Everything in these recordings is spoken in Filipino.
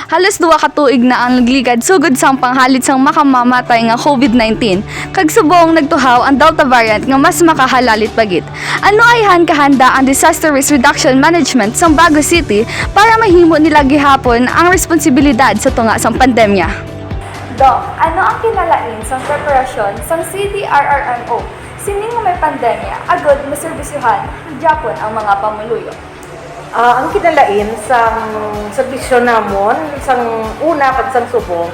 Halos 2 ka tuig na ang nagligad sugod sang panghalit sang makamamatay nga COVID-19. Kag subong nagtuhaw ang Delta variant nga mas makahalalit pagit. Ano ayhan kahanda ang Disaster Risk Reduction Management sang Baguio City para mahimo nila gihapon ang responsibilidad sa tunga sang pandemya? Doc, ano ang kinalain sang preparasyon sang CDRRMO? Sining nga may pandemya, agod maserbisyuhan Japon ang mga pamuluyo. Ang kinalain sang serbisyo namon sang una pag sang subong,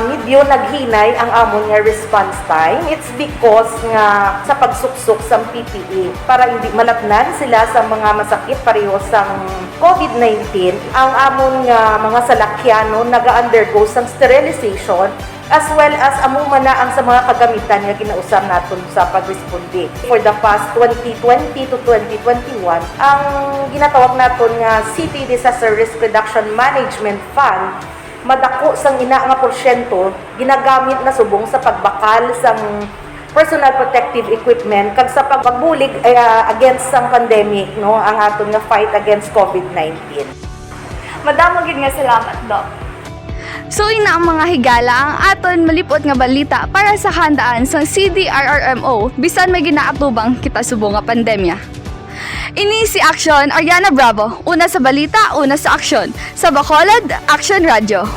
medyo naghinay ang amon nga response time. It's because nga sa pagsuksok sang PPE para hindi malapnan sila sa mga masakit pareho sang COVID-19. Ang amon nga mga salakyano naga-undergo sang sterilization as well as among manaang sa mga kagamitan nga kinausap naton sa pagresponde. For the past 2020 to 2021, ang ginatawag naton nga City Disaster Risk Reduction Management Fund, madako sang ina nga porsyento ginagamit na subong sa pagbakal sang personal protective equipment kag sa pagbulig against sang pandemic, no, ang aton nga fight against COVID-19. Madamo gid nga salamat, Doc. So ina ang mga higala ang aton malipot nga balita para sa handaan sa CDRRMO bisan may ginaatubang kita subong nga pandemya. Ini si Action Ariana Bravo, una sa balita, una sa aksyon. Sa Bacolod, Action Radio.